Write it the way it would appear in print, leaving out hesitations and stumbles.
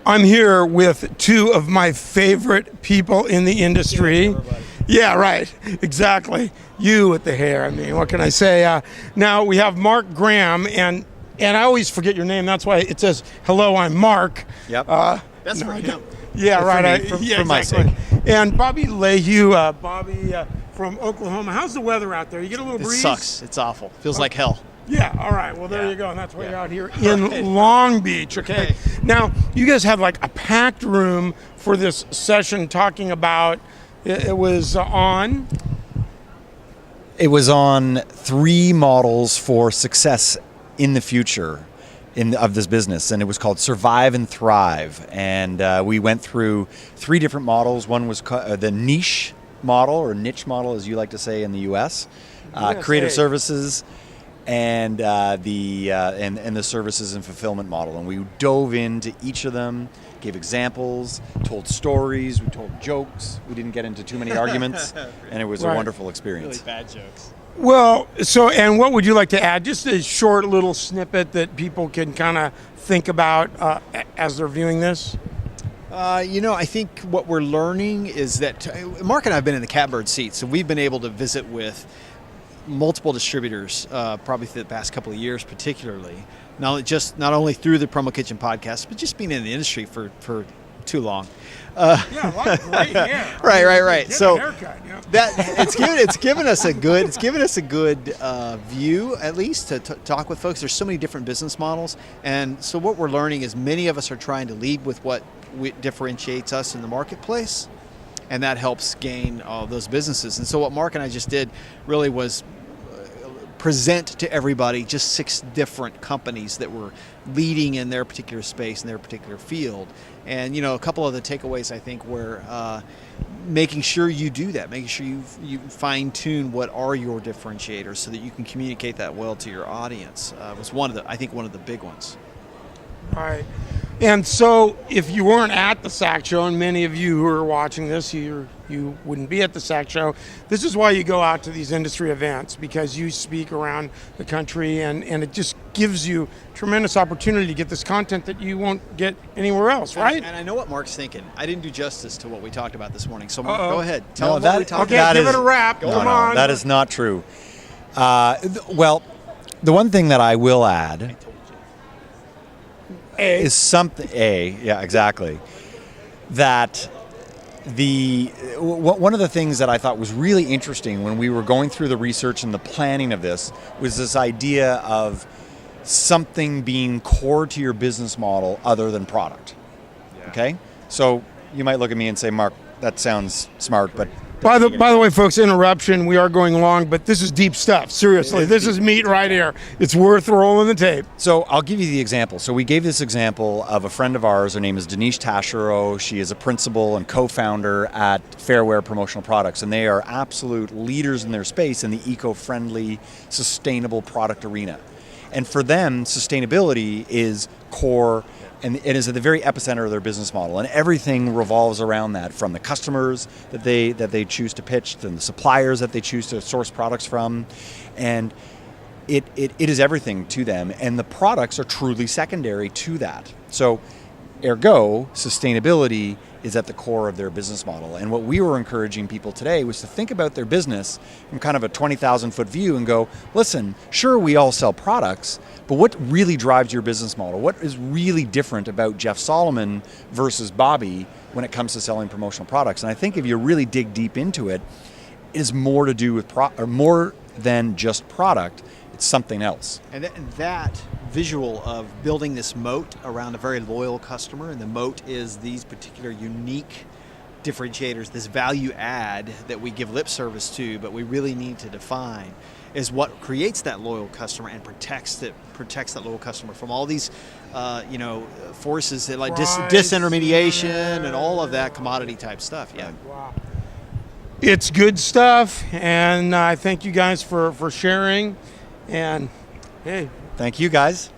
I'm here with two of my favorite people in the industry. Yeah, right. Exactly. You with the hair. I mean, what can I say? Now we have Mark Graham, and I always forget your name. That's why it says, "Hello, I'm Mark." Yep. That's for him. Yeah, right. For my sake. And Bobby Lehew, Bobby from Oklahoma. How's the weather out there? You get a little breeze? It sucks. It's awful. Feels like hell. Yeah, all right. Well, there you go. And that's why you're out here in Long Beach, okay? Now, you guys have like a packed room for this session talking about, it was on 3 models for success in the future of this business, and it was called Survive and Thrive. And we went through 3 different models. One was the niche model, or niche model, as you like to say in the U.S., creative services, and the services and fulfillment model. And we dove into each of them, gave examples, told stories, we told jokes. We didn't get into too many arguments, and it was a wonderful experience. Really bad jokes. Well, and what would you like to add? Just a short little snippet that people can kind of think about as they're viewing this? I think what we're learning is that Mark and I have been in the catbird seat, so we've been able to visit with multiple distributors, probably for the past couple of years, particularly. Not only through the Promo Kitchen podcast, but just being in the industry for too long. Yeah, a lot of great hair. Right. So haircut, that it's given us a good view, at least, to talk with folks. There's so many different business models, and so what we're learning is many of us are trying to lead with what differentiates us in the marketplace, and that helps gain all those businesses. And so what Mark and I just did really was present to everybody just 6 different companies that were leading in their particular space, in their particular field. And a couple of the takeaways, I think, were making sure you do that, making sure you fine tune what are your differentiators so that you can communicate that well to your audience. Was one of the big ones. Right. And so if you weren't at the SAAC Show, and many of you who are watching this, you wouldn't be at the SAAC Show, this is why you go out to these industry events, because you speak around the country, and it just gives you tremendous opportunity to get this content that you won't get anywhere else, right? And I know what Mark's thinking. I didn't do justice to what we talked about this morning. So Mark, go ahead. Tell him what we talked about. Okay, give it a wrap. Come on. That is not true. Well, the one thing that I will add is something, exactly. That one of the things that I thought was really interesting when we were going through the research and the planning of this was this idea of something being core to your business model other than product. Yeah. Okay? So you might look at me and say, Mark, that sounds smart, but... By the way, folks, interruption, we are going long, but this is deep stuff. Seriously, this is meat right here. It's worth rolling the tape. So I'll give you the example. So we gave this example of a friend of ours. Her name is Denise Taschereau. She is a principal and co-founder at Fairwear Promotional Products, and they are absolute leaders in their space in the eco-friendly, sustainable product arena. And for them, sustainability is core, and it is at the very epicenter of their business model, and everything revolves around that, from the customers that they choose to pitch, to the suppliers that they choose to source products from, and it is everything to them, and the products are truly secondary to that. So, ergo, sustainability is at the core of their business model. And what we were encouraging people today was to think about their business from kind of a 20,000-foot view and go, listen, sure, we all sell products, but what really drives your business model? What is really different about Jeff Solomon versus Bobby when it comes to selling promotional products? And I think if you really dig deep into it, it is more to do with more than just product. It's something else. And that visual of building this moat around a very loyal customer, and the moat is these particular unique differentiators, this value add that we give lip service to, but we really need to define, is what creates that loyal customer and protects that loyal customer from all these forces that like disintermediation and all of that commodity type stuff. Yeah. Wow. It's good stuff, and I thank you guys for sharing. And hey, thank you guys.